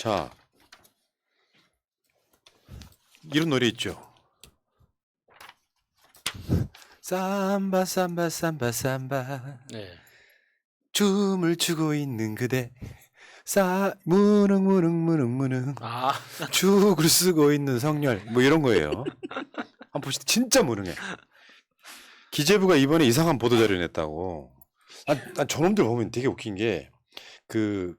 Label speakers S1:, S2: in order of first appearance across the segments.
S1: 자, 이런 노래 있죠. 삼바 삼바 삼바 삼바
S2: 네.
S1: 춤을 추고 있는 그대 무릉 무릉 무릉 무릉
S2: 아,
S1: 죽을 쓰고 있는 성렬 뭐 이런 거예요. 한번 보시죠. 진짜 무릉해. 기재부가 이번에 이상한 보도자료 냈다고. 난 저놈들 보면 되게 웃긴 게 그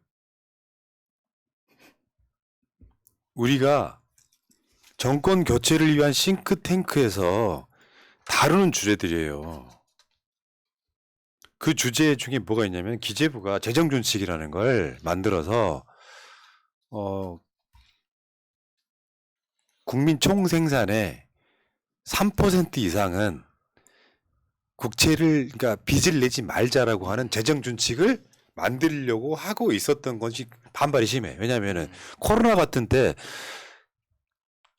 S1: 우리가 정권 교체를 위한 싱크탱크에서 다루는 주제들이에요. 그 주제 중에 뭐가 있냐면 기재부가 재정준칙이라는 걸 만들어서 국민 총생산의 3% 이상은 국채를 그러니까 빚을 내지 말자라고 하는 재정준칙을 만들려고 하고 있었던 것이 반발이 심해. 왜냐하면은 코로나 같은 때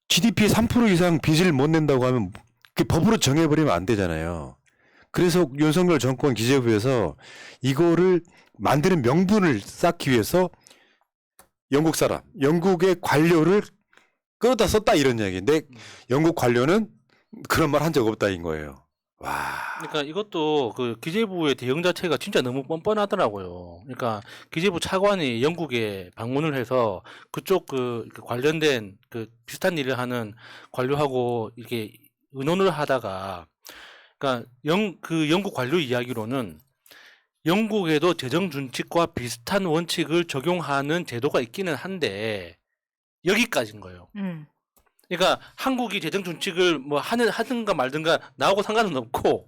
S1: GDP의 3% 이상 빚을 못 낸다고 하면 그 법으로 정해버리면 안 되잖아요. 그래서 윤석열 정권 기재부에서 이거를 만드는 명분을 쌓기 위해서 영국 사람, 영국의 관료를 끌어다 썼다 이런 이야기인데 영국 관료는 그런 말 한 적 없다인 거예요. 와.
S2: 그러니까 이것도 그 기재부의 대응 자체가 진짜 너무 뻔뻔하더라고요. 그러니까 기재부 차관이 영국에 방문을 해서 그쪽 그 관련된 그 비슷한 일을 하는 관료하고 이렇게 의논을 하다가 그러니까 그 영국 관료 이야기로는 영국에도 재정 준칙과 비슷한 원칙을 적용하는 제도가 있기는 한데 여기까지인 거예요. 그러니까 한국이 재정 준칙을 뭐 하든가 말든가 나하고 상관은 없고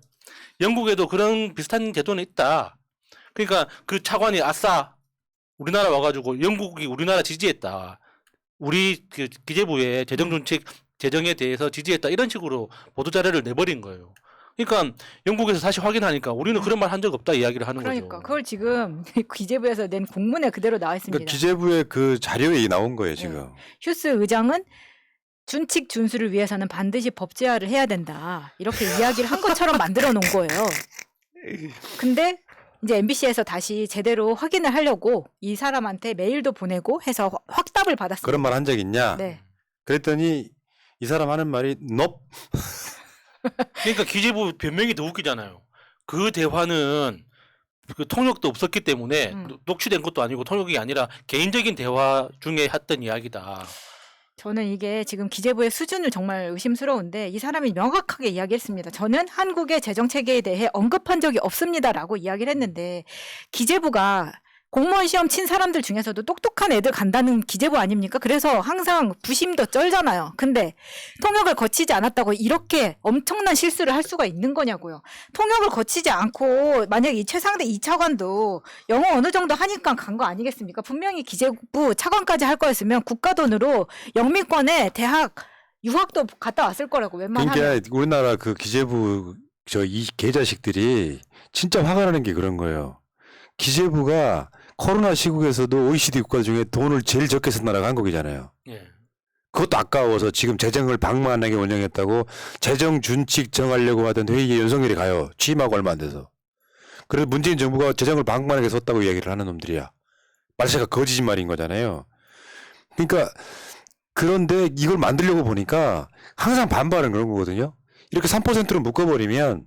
S2: 영국에도 그런 비슷한 제도는 있다. 그러니까 그 차관이 아싸 우리나라 와가지고 영국이 우리나라 지지했다. 우리 그 기재부의 재정 준칙 재정에 대해서 지지했다. 이런 식으로 보도자료를 내버린 거예요. 그러니까 영국에서 다시 확인하니까 우리는 그런 말 한 적 없다 이야기를 하는
S3: 그러니까
S2: 거죠.
S3: 그걸 지금 기재부에서 낸 공문에 그대로 나와 있습니다.
S1: 그러니까 기재부의 그 자료에 나온 거예요 지금.
S3: 휴스 의장은 준칙 준수를 위해서는 반드시 법제화를 해야 된다. 이렇게 이야기를 한 것처럼 만들어 놓은 거예요. 근데 이제 MBC에서 다시 제대로 확인을 하려고 이 사람한테 메일도 보내고 해서 확답을 받았습니다.
S1: 그런 말 한 적 있냐?
S3: 네.
S1: 그랬더니 이 사람 하는 말이 넙.
S2: 그러니까 기재부 변명이 더 웃기잖아요. 그 대화는 그 통역도 없었기 때문에 녹취된 것도 아니고 통역이 아니라 개인적인 대화 중에 했던 이야기다.
S3: 저는 이게 지금 기재부의 수준을 정말 의심스러운데 이 사람이 명확하게 이야기했습니다. 저는 한국의 재정 체계에 대해 언급한 적이 없습니다라고 이야기를 했는데 기재부가 공무원 시험 친 사람들 중에서도 똑똑한 애들 간다는 기재부 아닙니까? 그래서 항상 부심도 쩔잖아요. 근데 통역을 거치지 않았다고 이렇게 엄청난 실수를 할 수가 있는 거냐고요. 통역을 거치지 않고 만약 이 최상대 2차관도 영어 어느 정도 하니까 간 거 아니겠습니까? 분명히 기재부 차관까지 할 거였으면 국가 돈으로 영미권에 대학 유학도 갔다 왔을 거라고 웬만하면.
S1: 그러니까 우리나라 그 기재부 이 개자식들이 진짜 화가 나는 게 그런 거예요. 기재부가 코로나 시국에서도 OECD 국가 중에 돈을 제일 적게 쓴 나라가 한국이잖아요.
S2: 예.
S1: 그것도 아까워서 지금 재정을 방만하게 운영했다고 재정 준칙 정하려고 하던 회의에 윤석열이 가요. 취임하고 얼마 안 돼서. 그래서 문재인 정부가 재정을 방만하게 썼다고 이야기를 하는 놈들이야. 말세가 거짓말인 거잖아요. 그러니까 그런데 이걸 만들려고 보니까 항상 반발은 그런 거거든요. 이렇게 3%로 묶어버리면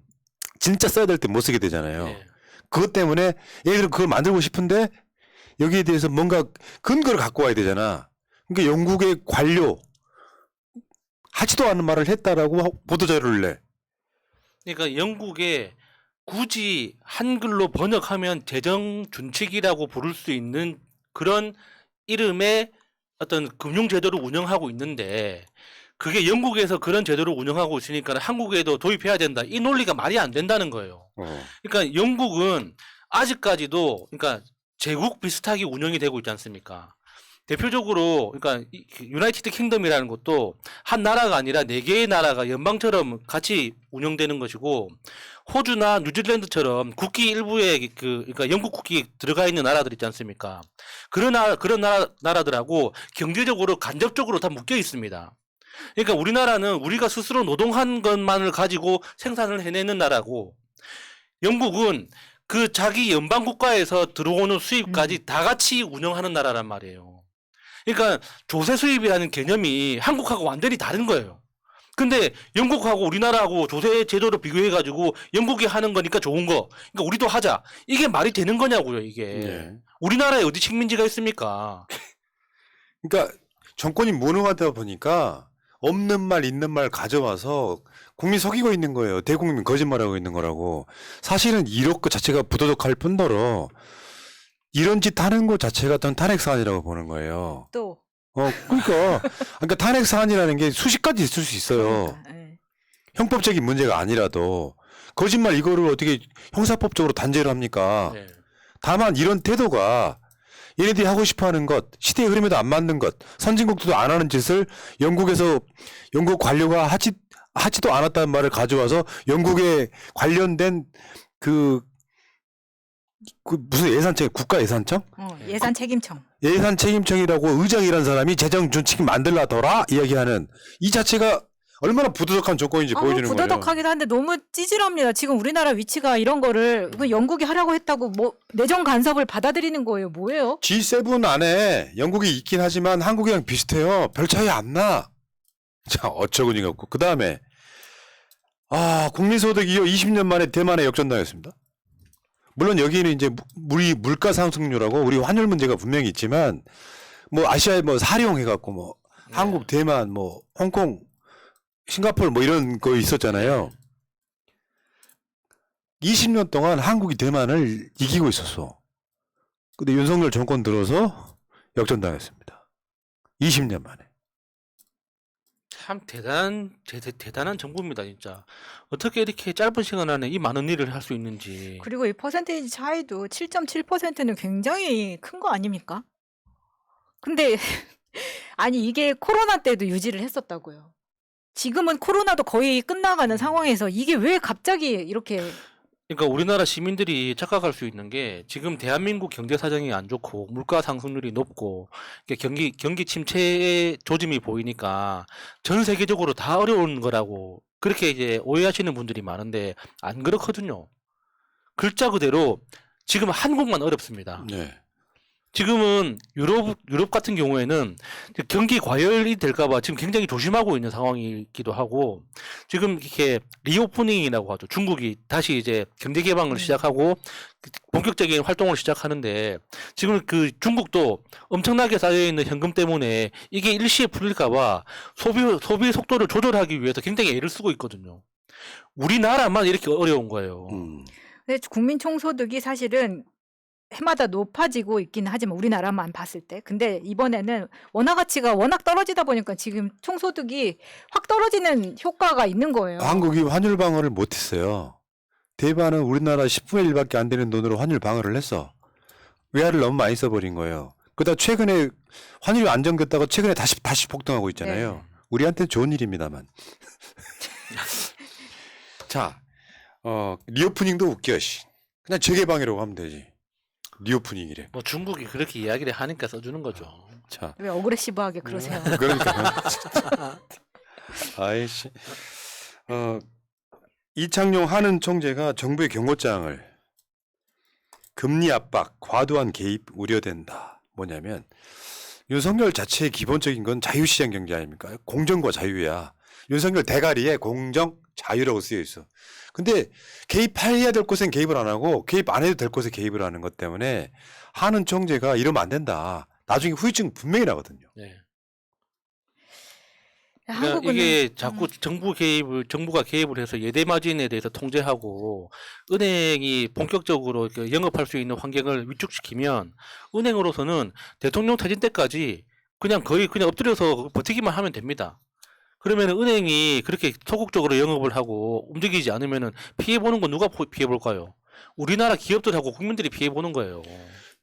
S1: 진짜 써야 될 때 못 쓰게 되잖아요.
S2: 예.
S1: 그것 때문에 얘들은 그걸 만들고 싶은데 여기에 대해서 뭔가 근거를 갖고 와야 되잖아. 그러니까 영국의 관료 하지도 않은 말을 했다라고 보도자료를 내.
S2: 그러니까 영국에 굳이 한글로 번역하면 재정 준칙이라고 부를 수 있는 그런 이름의 어떤 금융 제도를 운영하고 있는데 그게 영국에서 그런 제도를 운영하고 있으니까 한국에도 도입해야 된다. 이 논리가 말이 안 된다는 거예요. 그러니까 영국은 아직까지도 그러니까 제국 비슷하게 운영이 되고 있지 않습니까? 대표적으로 그러니까 유나이티드 킹덤이라는 것도 한 나라가 아니라 4개의 나라가 연방처럼 같이 운영되는 것이고 호주나 뉴질랜드처럼 국기 일부에 그러니까 영국 국기 들어가 있는 나라들 있지 않습니까? 그런 나라들하고 경제적으로 간접적으로 다 묶여 있습니다. 그러니까 우리나라는 우리가 스스로 노동한 것만을 가지고 생산을 해내는 나라고 영국은 그 자기 연방 국가에서 들어오는 수입까지 다 같이 운영하는 나라란 말이에요. 그러니까 조세 수입이라는 개념이 한국하고 완전히 다른 거예요. 근데 영국하고 우리나라하고 조세 제도를 비교해 가지고 영국이 하는 거니까 좋은 거. 그러니까 우리도 하자. 이게 말이 되는 거냐고요, 이게.
S1: 네.
S2: 우리나라에 어디 식민지가 있습니까?
S1: 그러니까 정권이 무능하다 보니까 없는 말 있는 말 가져와서 국민 속이고 있는 거예요. 대국민 거짓말하고 있는 거라고. 사실은 이런 것 자체가 부도덕할 뿐더러 이런 짓 하는 것 자체가 어떤 탄핵 사안이라고 보는 거예요.
S3: 또
S1: 그러니까 탄핵 사안이라는 게 수십 가지 있을 수 있어요.
S3: 그러니까, 예.
S1: 형법적인 문제가 아니라도 거짓말 이거를 어떻게 형사법적으로 단죄를 합니까?
S2: 네.
S1: 다만 이런 태도가 얘네들이 하고 싶어하는 것, 시대의 흐름에도 안 맞는 것, 선진국도 안 하는 짓을 영국 관료가 하지도 않았다는 말을 가져와서 영국에 관련된 그 무슨 예산청, 국가 예산청?
S3: 예산 책임청.
S1: 예산 책임청이라고 의장이라는 사람이 재정 준칙 만들라더라 이야기하는 이 자체가 얼마나 부도덕한 조건인지 보여주는 거예요.
S3: 부도덕하기도 한데 너무 찌질합니다. 지금 우리나라 위치가 이런 거를 그 영국이 하라고 했다고 뭐 내정 간섭을 받아들이는 거예요. 뭐예요?
S1: G7 안에 영국이 있긴 하지만 한국이랑 비슷해요. 별 차이 안 나. 자, 어처구니가 없고. 그 다음에 국민소득 2호 20년 만에 대만에 역전당했습니다. 물론 여기는 이제 우리 물가 상승률하고 우리 환율 문제가 분명히 있지만 뭐 아시아에 뭐 사룡해갖고 뭐
S2: 네.
S1: 한국, 대만, 뭐 홍콩, 싱가포르 뭐 이런 거 있었잖아요. 20년 동안 한국이 대만을 이기고 있었어. 근데 윤석열 정권 들어서 역전당했습니다. 20년 만에.
S2: 참 대단한 정부입니다, 진짜. 어떻게 이렇게 짧은 시간 안에 이 많은 일을 할 수 있는지.
S3: 그리고 이 퍼센테이지 차이도 7.7%는 굉장히 큰 거 아닙니까? 근데 아니 이게 코로나 때도 유지를 했었다고요. 지금은 코로나도 거의 끝나가는 상황에서 이게 왜 갑자기 이렇게
S2: 그러니까 우리나라 시민들이 착각할 수 있는 게 지금 대한민국 경제 사정이 안 좋고 물가 상승률이 높고 경기 침체의 조짐이 보이니까 전 세계적으로 다 어려운 거라고 그렇게 이제 오해하시는 분들이 많은데 안 그렇거든요. 글자 그대로 지금 한국만 어렵습니다.
S1: 네.
S2: 지금은 유럽 같은 경우에는 경기 과열이 될까봐 지금 굉장히 조심하고 있는 상황이기도 하고 지금 이렇게 리오프닝이라고 하죠. 중국이 다시 이제 경제 개방을 시작하고 본격적인 활동을 시작하는데 지금 그 중국도 엄청나게 쌓여 있는 현금 때문에 이게 일시에 풀릴까봐 소비 속도를 조절하기 위해서 굉장히 애를 쓰고 있거든요. 우리나라만 이렇게 어려운 거예요.
S3: 근데 국민 총소득이 사실은 해마다 높아지고 있긴 하지만 우리나라만 봤을 때 근데 이번에는 원화 가치가 워낙 떨어지다 보니까 지금 총소득이 확 떨어지는 효과가 있는 거예요.
S1: 한국이 환율 방어를 못했어요. 대만은 우리나라 10분의 1밖에 안 되는 돈으로 환율 방어를 했어. 외화를 너무 많이 써버린 거예요. 그러다 최근에 환율이 안정됐다가 최근에 다시 폭등하고 있잖아요.
S3: 네.
S1: 우리한테는 좋은 일입니다만. 자, 리오프닝도 웃겨. 그냥 재개방이라고 하면 되지. 리오프닝이래.
S2: 뭐 중국이 그렇게 이야기를 하니까 써주는 거죠.
S1: 자,
S3: 왜 어그레시브하게 그러세요?
S1: 그러니까. 아이씨. 이창용 한은 총재가 정부의 경고장을 금리 압박, 과도한 개입 우려된다. 뭐냐면 윤석열 자체의 기본적인 건 자유시장 경제 아닙니까? 공정과 자유야. 윤석열 대가리에 공정, 자유라고 쓰여 있어. 근데 개입해야 될 곳엔 개입을 안 하고 개입 안 해도 될 곳에 개입을 하는 것 때문에 한은 총재가 이러면 안 된다. 나중에 후유증 분명히 나거든요.
S2: 네.
S3: 한국은
S2: 그러니까 이게 자꾸 정부가 개입을 해서 예대 마진에 대해서 통제하고 은행이 본격적으로 이렇게 영업할 수 있는 환경을 위축시키면 은행으로서는 대통령 퇴진 때까지 그냥 엎드려서 버티기만 하면 됩니다. 그러면 은행이 그렇게 소극적으로 영업을 하고 움직이지 않으면 피해 보는 건 누가 피해 볼까요? 우리나라 기업들하고 국민들이 피해 보는 거예요.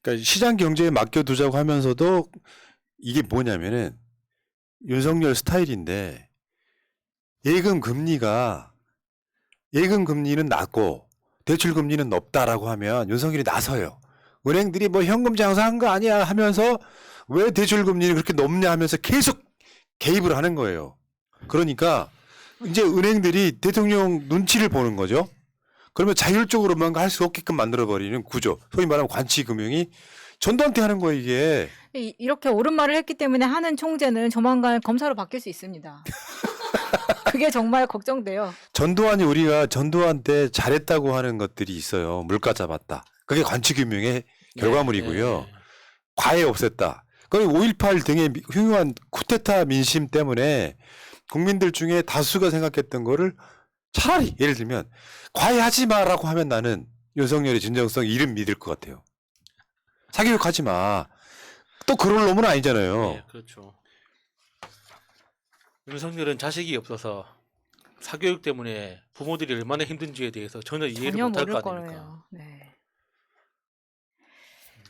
S1: 그러니까 시장 경제에 맡겨두자고 하면서도 이게 뭐냐면은 윤석열 스타일인데 예금 금리는 낮고 대출 금리는 높다라고 하면 윤석열이 나서요. 은행들이 뭐 현금 장사한 거 아니야 하면서 왜 대출 금리는 그렇게 높냐 하면서 계속 개입을 하는 거예요. 그러니까 이제 은행들이 대통령 눈치를 보는 거죠. 그러면 자율적으로 뭔가 할 수 없게끔 만들어버리는 구조. 소위 말하면 관치금융이 전두환한테 하는 거야 이게.
S3: 이렇게 옳은 말을 했기 때문에 하는 총재는 조만간 검사로 바뀔 수 있습니다. 그게 정말 걱정돼요.
S1: 전두환이 우리가 전두환 때 잘했다고 하는 것들이 있어요. 물가 잡았다. 그게 관측규명의 결과물이고요.
S2: 예.
S1: 과외 없앴다. 그 5.18 등의 흉흉한 쿠데타 민심 때문에 국민들 중에 다수가 생각했던 거를 차라리 예를 들면 과외하지 마라고 하면 나는 윤석열의 진정성 이름 믿을 것 같아요. 사교육하지 마. 또 그럴 놈은 아니잖아요.
S2: 네, 그렇죠. 윤석열은 자식이 없어서 사교육 때문에 부모들이 얼마나 힘든지에 대해서 전혀 이해를
S3: 전혀
S2: 못할
S3: 모를
S2: 거 아닙니까?
S3: 거예요. 네.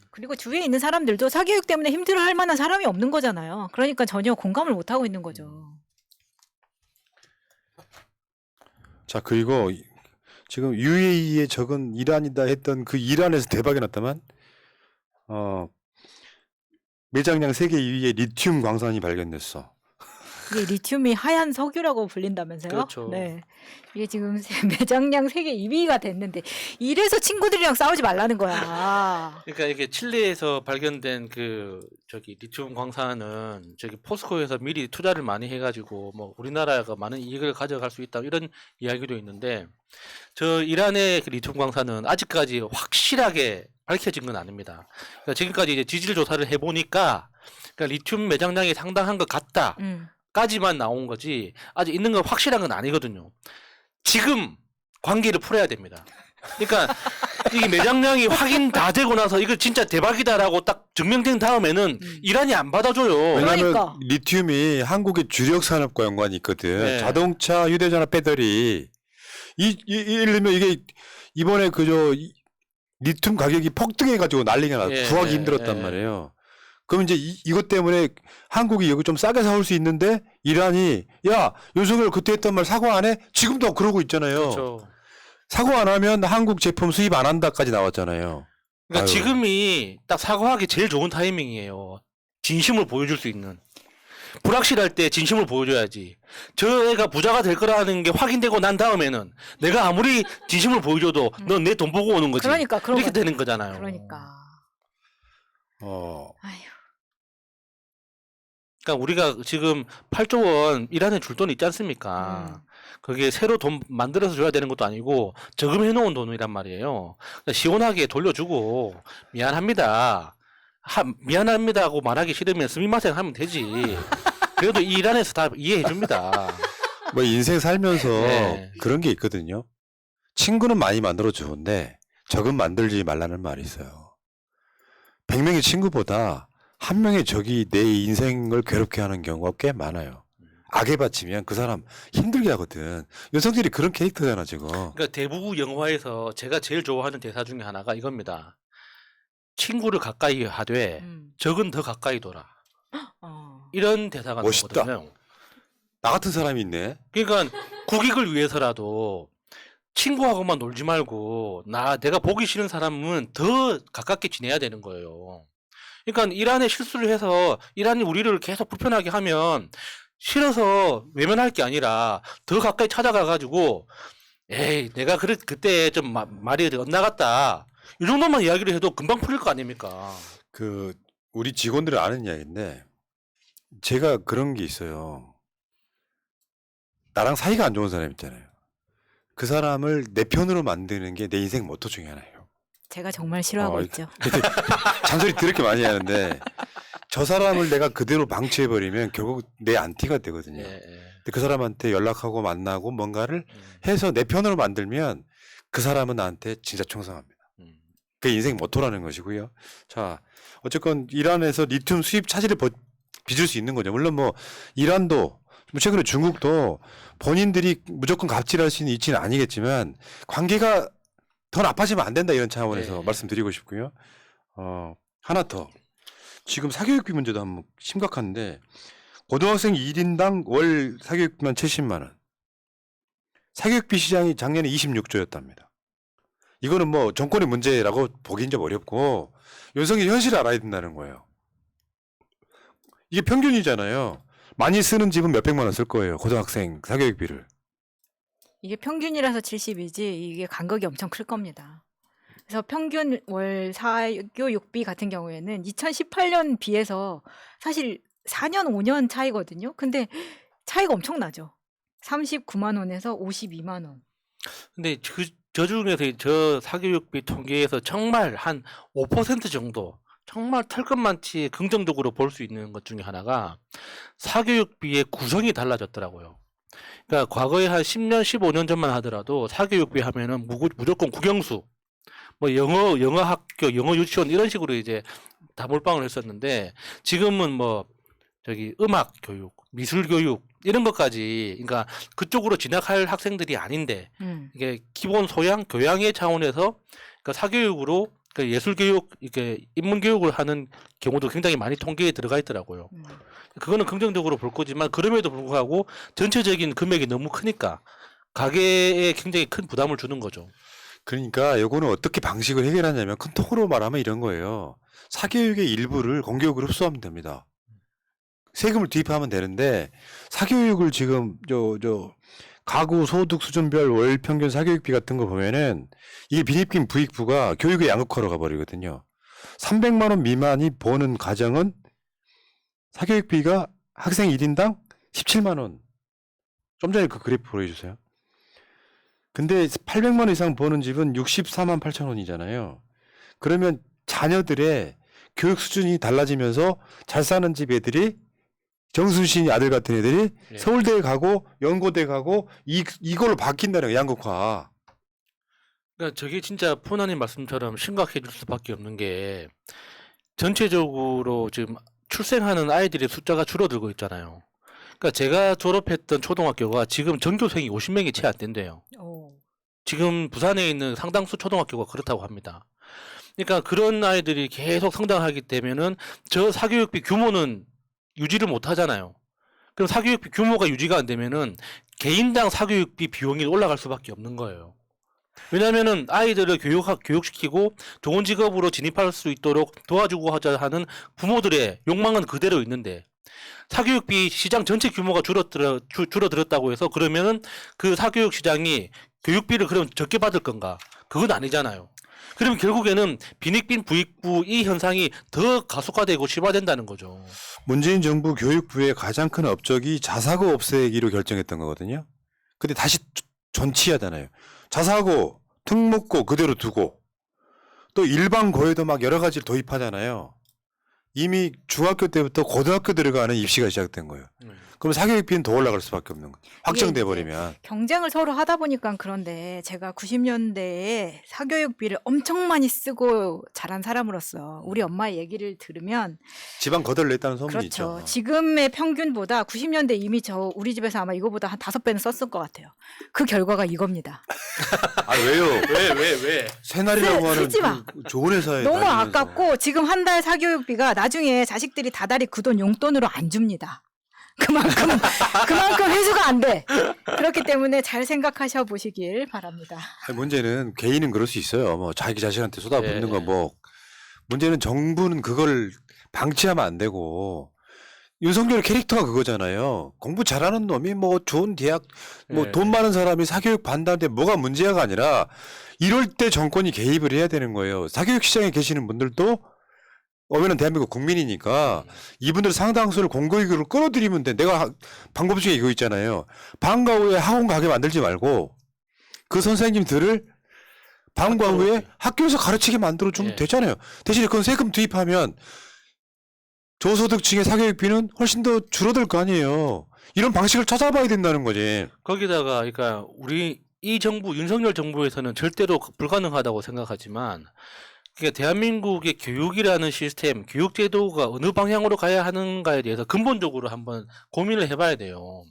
S3: 그리고 주위에 있는 사람들도 사교육 때문에 힘들어할 만한 사람이 없는 거잖아요. 그러니까 전혀 공감을 못 하고 있는 거죠.
S1: 자, 그리고 지금 UAE에 적은 이란이다 했던 그 이란에서 대박이 났다만 매장량 세계 2위의 리튬 광산이 발견됐어.
S3: 이게 리튬이 하얀 석유라고 불린다면서요?
S2: 그렇죠.
S3: 네. 이게 지금 매장량 세계 2위가 됐는데 이래서 친구들이랑 싸우지 말라는 거야.
S2: 그러니까 이게 칠레에서 발견된 그 저기 리튬 광산은 저기 포스코에서 미리 투자를 많이 해가지고 뭐 우리나라가 많은 이익을 가져갈 수 있다 이런 이야기도 있는데 저 이란의 그 리튬 광산은 아직까지 확실하게 밝혀진 건 아닙니다. 그러니까 지금까지 이제 지질 조사를 해보니까 그러니까 리튬 매장량이 상당한 것 같다. 까지만 나온 거지 아직 있는 건 확실한 건 아니거든요. 지금 관계를 풀어야 됩니다. 그러니까 이게 매장량이 확인 다 되고 나서 이거 진짜 대박이다라고 딱 증명된 다음에는 이란이 안 받아줘요.
S1: 왜냐하면
S3: 그러니까.
S1: 리튬이 한국의 주력 산업과 연관이 있거든.
S2: 네.
S1: 자동차, 휴대전화, 배터리. 예를 들면 이게 이번에 그저 리튬 가격이 폭등해가지고 난리가 나서
S2: 예,
S1: 구하기
S2: 예,
S1: 힘들었단
S2: 예.
S1: 말이에요. 그럼 이제 이것 때문에 한국이 여기 좀 싸게 사올 수 있는데 이란이 야 윤석열 그때 했던 말 사과 안 해? 지금도 그러고 있잖아요.
S2: 그렇죠.
S1: 사과 안 하면 한국 제품 수입 안 한다까지 나왔잖아요.
S2: 그러니까
S1: 아유.
S2: 지금이 딱 사과하기 제일 좋은 타이밍이에요. 진심을 보여줄 수 있는. 불확실할 때 진심을 보여줘야지. 저 애가 부자가 될 거라는 게 확인되고 난 다음에는 내가 아무리 진심을 보여줘도 넌 내 돈 보고 오는 거지.
S3: 그러니까 그런
S2: 이렇게
S3: 거죠.
S2: 되는 거잖아요.
S3: 그러니까.
S1: 어.
S3: 아휴.
S2: 그러니까 우리가 지금 8조 원 이란에 줄 돈 있지 않습니까? 그게 새로 돈 만들어서 줘야 되는 것도 아니고 저금해 놓은 돈이란 말이에요. 그러니까 시원하게 돌려주고 미안합니다. 미안합니다 하고 말하기 싫으면 스미마셍 하면 되지. 그래도 이란에서 다 이해해 줍니다.
S1: 뭐 인생 살면서
S2: 네.
S1: 그런 게 있거든요. 친구는 많이 만들어 주는데 적은 만들지 말라는 말이 있어요. 100명의 친구보다 한 명의 적이 내 인생을 괴롭게 하는 경우가 꽤 많아요. 악에 바치면 그 사람 힘들게 하거든. 윤석열이 그런 캐릭터잖아 지금.
S2: 그러니까 대부분 영화에서 제가 제일 좋아하는 대사 중에 하나가 이겁니다. 친구를 가까이 하되 적은 더 가까이 둬라. 이런 대사가
S1: 멋있다.
S2: 나오거든요.
S1: 나 같은 사람이 있네.
S2: 그러니까 국익을 위해서라도 친구하고만 놀지 말고 내가 보기 싫은 사람은 더 가깝게 지내야 되는 거예요. 그러니까 이란에 실수를 해서 이란이 우리를 계속 불편하게 하면 싫어서 외면할 게 아니라 더 가까이 찾아가 가지고 에이 내가 그때 좀 말이 엇나갔다. 이 정도만 이야기를 해도 금방 풀릴 거 아닙니까?
S1: 그 우리 직원들이 아는 이야기인데 제가 그런 게 있어요. 나랑 사이가 안 좋은 사람 있잖아요. 그 사람을 내 편으로 만드는 게 내 인생 모토 중에 하나예요.
S3: 제가 정말 싫어하고 있죠.
S1: 잔소리 드럽게 많이 하는데 저 사람을 내가 그대로 방치해버리면 결국 내 안티가 되거든요.
S2: 예, 예.
S1: 근데 그 사람한테 연락하고 만나고 뭔가를 해서 내 편으로 만들면 그 사람은 나한테 진짜 충성합니다. 그게 인생 모토라는 것이고요. 자, 어쨌건 이란에서 리튬 수입 차질을 빚을 수 있는 거죠. 물론 뭐 이란도 뭐 최근에 중국도 본인들이 무조건 갑질할 수 있는 이치는 아니겠지만 관계가 더 나빠지면 안 된다 이런 차원에서
S2: 네.
S1: 말씀드리고 싶고요. 하나 더. 지금 사교육비 문제도 한번 심각한데 고등학생 1인당 월 사교육비만 70만 원. 사교육비 시장이 작년에 26조였답니다. 이거는 뭐 정권의 문제라고 보기는 좀 어렵고 윤석열이 현실을 알아야 된다는 거예요. 이게 평균이잖아요. 많이 쓰는 집은 몇백만 원 쓸 거예요. 고등학생 사교육비를.
S3: 이게 평균이라서 70이지 이게 간극이 엄청 클 겁니다. 그래서 평균 월 사교육비 같은 경우에는 2018년 비해서 사실 4년, 5년 차이거든요. 근데 차이가 엄청나죠. 39만 원에서 52만 원.
S2: 근데 저 중에서 저 사교육비 통계에서 정말 한 5% 정도 정말 털끝만치 긍정적으로 볼 수 있는 것 중에 하나가 사교육비의 구성이 달라졌더라고요. 그러니까 과거에 한 10년, 15년 전만 하더라도 사교육비 하면은 무조건 국영수, 뭐 영어 학교, 영어 유치원 이런 식으로 이제 다 몰빵을 했었는데 지금은 뭐 저기 음악 교육, 미술 교육 이런 것까지 그러니까 그쪽으로 진학할 학생들이 아닌데 이게 기본 소양, 교양의 차원에서 그러니까 사교육으로 그 예술 교육, 이렇게 인문 교육을 하는 경우도 굉장히 많이 통계에 들어가 있더라고요. 그거는 긍정적으로 볼 거지만 그럼에도 불구하고 전체적인 금액이 너무 크니까 가계에 굉장히 큰 부담을 주는 거죠.
S1: 그러니까 요거는 어떻게 방식을 해결하냐면 큰 통으로 말하면 이런 거예요. 사교육의 일부를 공교육으로 흡수하면 됩니다. 세금을 투입하면 되는데 사교육을 지금 가구 소득 수준별 월 평균 사교육비 같은 거 보면은 이게 빈입금 부익부가 교육의 양극화로 가버리거든요. 300만 원 미만이 버는 가정은 사교육비가 학생 1인당 17만 원. 좀 전에 그 그래프 보여주세요. 근데 800만 원 이상 버는 집은 64만 8천 원이잖아요. 그러면 자녀들의 교육 수준이 달라지면서 잘 사는 집 애들이 정순신 아들 같은 애들이
S2: 예.
S1: 서울대에 가고 연고대 가고 이걸로 바뀐다는 거야, 양극화.
S2: 그러니까 저게 진짜 푸나님 말씀처럼 심각해질 수밖에 없는 게 전체적으로 지금 출생하는 아이들의 숫자가 줄어들고 있잖아요. 그러니까 제가 졸업했던 초등학교가 지금 전교생이 50명이 채 안 된대요. 지금 부산에 있는 상당수 초등학교가 그렇다고 합니다. 그러니까 그런 아이들이 계속 성장하기 때문에는 저 사교육비 규모는 유지를 못 하잖아요. 그럼 사교육비 규모가 유지가 안 되면은 개인당 사교육비 비용이 올라갈 수밖에 없는 거예요. 왜냐면은 아이들을 교육시키고 좋은 직업으로 진입할 수 있도록 도와주고 하자 하는 부모들의 욕망은 그대로 있는데 사교육비 시장 전체 규모가 줄어들었다고 해서 그러면은 그 사교육 시장이 교육비를 그럼 적게 받을 건가? 그건 아니잖아요. 그러면 결국에는 빈익빈 부익부 이 현상이 더 가속화되고 심화된다는 거죠.
S1: 문재인 정부 교육부의 가장 큰 업적이 자사고 없애기로 결정했던 거거든요. 근데 다시 전치하잖아요. 자사고, 특목고 그대로 두고 또 일반고에도 막 여러 가지를 도입하잖아요. 이미 중학교 때부터 고등학교 들어가는 입시가 시작된 거예요. 그럼 사교육비는 더 올라갈 수밖에 없는 거예요. 확정돼 버리면.
S3: 경쟁을 서로 하다 보니까 그런데 제가 90년대에 사교육비를 엄청 많이 쓰고 자란 사람으로서 우리 엄마의 얘기를 들으면
S1: 지방 거덜 냈다는 소문이
S3: 그렇죠.
S1: 있죠.
S3: 지금의 평균보다 90년대 이미 우리 집에서 아마 이거보다 한 5배는 썼을 것 같아요. 그 결과가 이겁니다.
S1: 아 왜요?
S2: 왜?
S1: 새날이라고 하는
S3: 쓰지 마.
S1: 그 좋은 회사에
S3: 너무
S1: 다니면서.
S3: 아깝고 지금 한 달 사교육비가 나중에 자식들이 다달이 그 돈 용돈으로 안 줍니다. 그만큼 회수가 안 돼. 그렇기 때문에 잘 생각하셔 보시길 바랍니다.
S1: 아니, 문제는 개인은 그럴 수 있어요. 뭐 자기 자식한테 쏟아붓는
S2: 네.
S1: 거 뭐. 문제는 정부는 그걸 방치하면 안 되고 윤석열 캐릭터가 그거잖아요. 공부 잘하는 놈이 뭐 좋은 대학 뭐
S2: 네.
S1: 돈 많은 사람이 사교육 반다는데 뭐가 문제가 아니라 이럴 때 정권이 개입을 해야 되는 거예요. 사교육 시장에 계시는 분들도 오면은 대한민국 국민이니까 이분들 상당수를 공교육으로 끌어들이면 돼. 내가 방법 중에 이거 있잖아요. 방과 후에 학원 가게 만들지 말고 그 선생님들을 방과 후에 학교에서 가르치게 만들어 주면
S2: 예.
S1: 되잖아요. 대신에 그건 세금 투입하면 저소득층의 사교육비는 훨씬 더 줄어들 거 아니에요. 이런 방식을 찾아봐야 된다는 거지.
S2: 거기다가 그러니까 우리 이 정부 윤석열 정부에서는 절대로 불가능하다고 생각하지만 그러니까 대한민국의 교육이라는 시스템, 교육 제도가 어느 방향으로 가야 하는가에 대해서 근본적으로 한번 고민을 해봐야 돼요.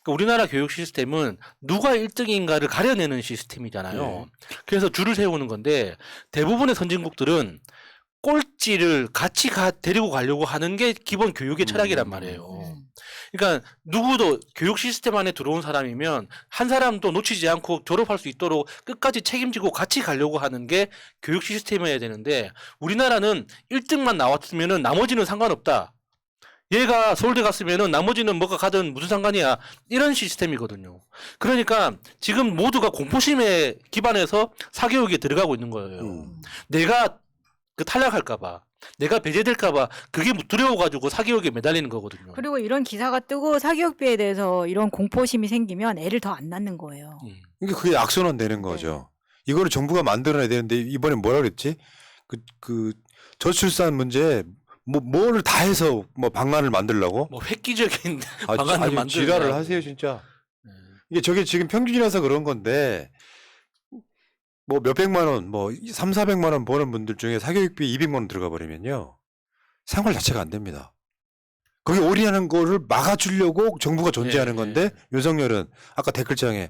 S2: 그러니까 우리나라 교육 시스템은 누가 1등인가를 가려내는 시스템이잖아요.
S1: 네.
S2: 그래서 줄을 세우는 건데 대부분의 선진국들은 꼴찌를 같이 데리고 가려고 하는 게 기본 교육의 철학이란 말이에요. 그러니까 누구도 교육 시스템 안에 들어온 사람이면 한 사람도 놓치지 않고 졸업할 수 있도록 끝까지 책임지고 같이 가려고 하는 게 교육 시스템이어야 되는데 우리나라는 1등만 나왔으면 나머지는 상관없다. 얘가 서울대 갔으면은 나머지는 뭐가 가든 무슨 상관이야. 이런 시스템이거든요. 그러니까 지금 모두가 공포심에 기반해서 사교육에 들어가고 있는 거예요. 내가 그 탈락할까봐, 내가 배제될까봐 그게 두려워가지고 사교육에 매달리는 거거든요.
S3: 그리고 이런 기사가 뜨고 사교육비에 대해서 이런 공포심이 생기면 애를 더 안 낳는 거예요.
S1: 그러니까 그게 악순환 되는 거죠. 이거를 정부가 만들어내야 되는데 이번에 뭐라 그랬지? 그 저출산 문제 뭐를 다 해서 뭐 방안을 만들려고?
S2: 뭐 획기적인
S1: 아,
S2: 방안을
S1: 아니,
S2: 만들고
S1: 지랄을 하세요 진짜.
S2: 네.
S1: 이게 저게 지금 평균이라서 그런 건데 뭐 몇백만 원, 뭐 3,400만 원 버는 분들 중에 사교육비 200만 원 들어가 버리면요. 생활 자체가 안 됩니다. 거기 올인하는 거를 막아주려고 정부가 존재하는
S2: 네,
S1: 건데
S2: 네.
S1: 윤석열은 아까 댓글장에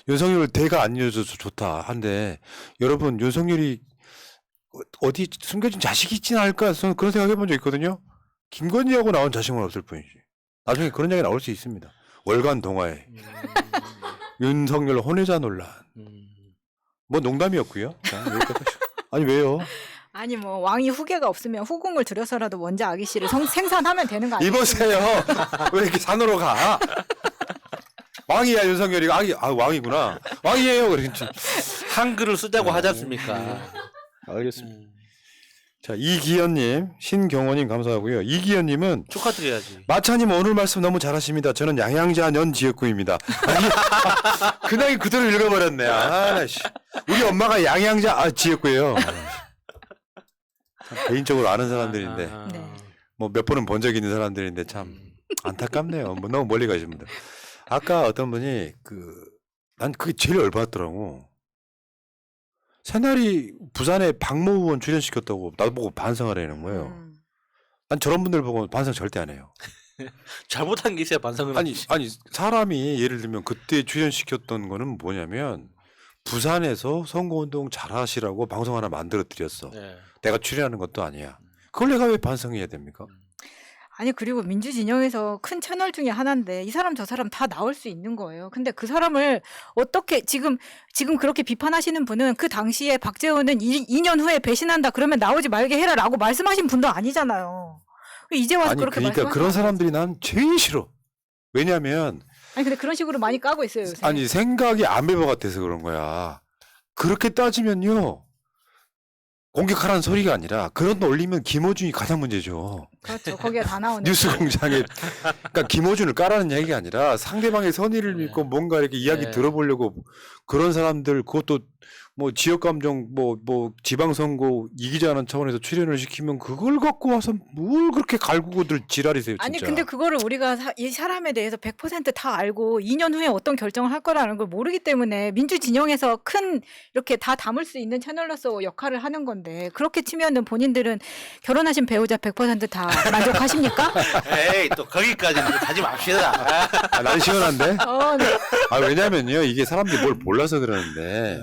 S1: 윤석열 대가 안 이어져서 좋다 한데 여러분 윤석열이 어디 숨겨진 자식이 있지는 않을까 저는 그런 생각 해본 적 있거든요. 김건희하고 나온 자식은 없을 뿐이지. 나중에 그런 얘기 나올 수 있습니다. 월간 동화에 윤석열 혼외자 논란. 뭐 농담이었고요. 자, 여기까지 하시고. 아니 왜요?
S3: 아니 뭐 왕이 후계가 없으면 후궁을 들여서라도 먼저 아기 씨를 생산하면 되는 거 아니에요?
S1: 이보세요. 왜 이렇게 산으로 가? 왕이야 윤석열이 왕이구나. 왕이에요. 그러니까.
S2: 한글을 쓰자고 하지 않습니까?
S1: 알겠습니다. 자 이기현님, 신경호님 감사하고요. 이기현님은
S2: 축하드려야지.
S1: 마차님 오늘 말씀 너무 잘하십니다. 저는 양양자 년 지역구입니다. 그냥 그대로 읽어버렸네. 씨. 우리 엄마가 양양자 지역구예요. 참 개인적으로 아는 사람들인데
S3: 네.
S1: 뭐 몇 번은 본 적 있는 사람들인데 참 안타깝네요. 뭐 너무 멀리 가신 분들. 아까 어떤 분이 난 그게 제일 열받더라고. 새날이 부산에 박모 의원 출연시켰다고 나보고 반성하라는 거예요. 난 저런 분들 보고 반성 절대 안 해요.
S2: 잘못한 게 있어야 반성을
S1: 아니
S2: 하지.
S1: 사람이 예를 들면 그때 출연시켰던 거는 뭐냐면 부산에서 선거운동 잘하시라고 방송 하나 만들어 드렸어.
S2: 네.
S1: 내가 출연하는 것도 아니야. 그걸 내가 왜 반성해야 됩니까?
S3: 아니 그리고 민주 진영에서 큰 채널 중에 하나인데 이 사람 저 사람 다 나올 수 있는 거예요. 근데 그 사람을 어떻게 지금 그렇게 비판하시는 분은 그 당시에 박재원은 2년 후에 배신한다 그러면 나오지 말게 해라라고 말씀하신 분도 아니잖아요. 이제 와서
S1: 아니
S3: 그렇게
S1: 그러니까 그런
S3: 말씀하시면
S1: 사람들이 난 제일 싫어. 왜냐면
S3: 아니 근데 그런 식으로 많이 까고 있어요 요새.
S1: 아니 생각이 아메바 같아서 그런 거야. 그렇게 따지면요. 공격하라는 소리가 아니라 그런 거 올리면 김어준이 가장 문제죠.
S3: 그렇죠. 거기에 다 나오는.
S1: 뉴스공장에 그러니까 김어준을 까라는 얘기가 아니라 상대방의 선의를 믿고 뭔가 이렇게 이야기
S2: 네.
S1: 들어보려고 그런 사람들 그것도 뭐 지역 감정 뭐 지방선거 이기자는 차원에서 출연을 시키면 그걸 갖고 와서 뭘 그렇게 갈구고들 지랄이세요 진짜.
S3: 아니 근데 그거를 우리가 이 사람에 대해서 100% 다 알고 2년 후에 어떤 결정을 할 거라는 걸 모르기 때문에 민주 진영에서 큰 이렇게 다 담을 수 있는 채널로서 역할을 하는 건데 그렇게 치면은 본인들은 결혼하신 배우자 100%다 만족하십니까?
S2: 에이 또 거기까지는 가지 맙시다.
S1: 난 시원한데.
S3: 네.
S1: 왜냐면요 이게 사람들이 뭘 몰라서 그러는데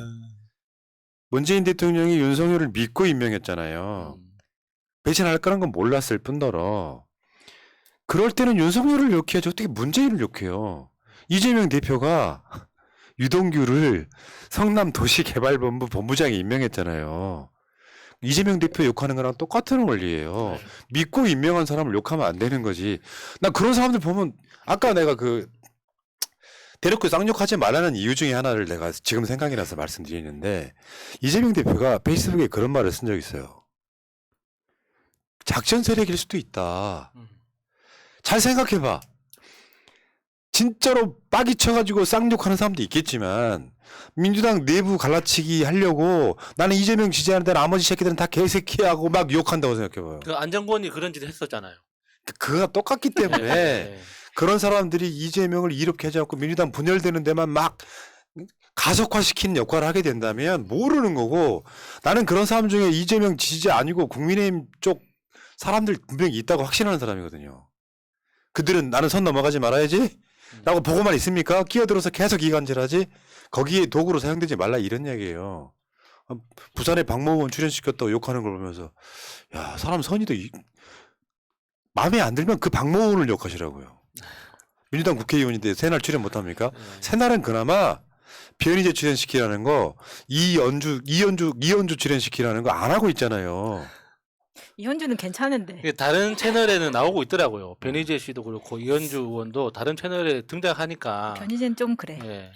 S1: 문재인 대통령이 윤석열을 믿고 임명했잖아요. 배신할 거란 건 몰랐을 뿐더러 그럴 때는 윤석열을 욕해야지 어떻게 문재인을 욕해요. 이재명 대표가 유동규를 성남도시개발본부 본부장에 임명했잖아요. 이재명 대표 욕하는 거랑 똑같은 원리예요. 믿고 임명한 사람을 욕하면 안 되는 거지. 나 그런 사람들 보면 아까 내가 대놓고 쌍욕하지 말라는 이유 중에 하나를 내가 지금 생각이 나서 말씀드리는데 이재명 대표가 페이스북에 그런 말을 쓴 적이 있어요. 작전 세력일 수도 있다. 잘 생각해봐. 진짜로 빡이 쳐가지고 쌍욕하는 사람도 있겠지만 민주당 내부 갈라치기 하려고 나는 이재명 지지하는데 나머지 새끼들은 다 개새끼하고 막 욕한다고 생각해봐요.
S2: 그 안정권이 그런 짓을 했었잖아요.
S1: 그거가 똑같기 때문에
S2: 네.
S1: 그런 사람들이 이재명을 이렇게 하지 않고 민주당 분열되는 데만 막 가속화시키는 역할을 하게 된다면 모르는 거고 나는 그런 사람 중에 이재명 지지자 아니고 국민의힘 쪽 사람들 분명히 있다고 확신하는 사람이거든요. 그들은 나는 선 넘어가지 말아야지 라고 보고만 있습니까? 끼어들어서 계속 이간질하지 거기에 도구로 사용되지 말라 이런 얘기예요. 부산에 박모 의원 출연시켰다고 욕하는 걸 보면서 야 사람 선의도 마음에 안 들면 그 박모 의원을 욕하시라고요. 민주당 국회의원인데 새날 출연 못합니까? 새날은 그나마 변희재 출연시키라는 거 이연주 출연시키라는 거 안 하고 있잖아요.
S3: 이현주는 괜찮은데.
S2: 이게 다른 채널에는 나오고 있더라고요. 변희재 씨도 그렇고 이현주 의원도 다른 채널에 등장하니까.
S3: 변희재는 좀 그래.
S2: 예.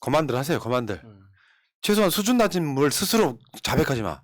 S1: 그만들 하세요. 그만들.
S2: 음.
S1: 최소한 수준 낮은 물 스스로 자백하지 마.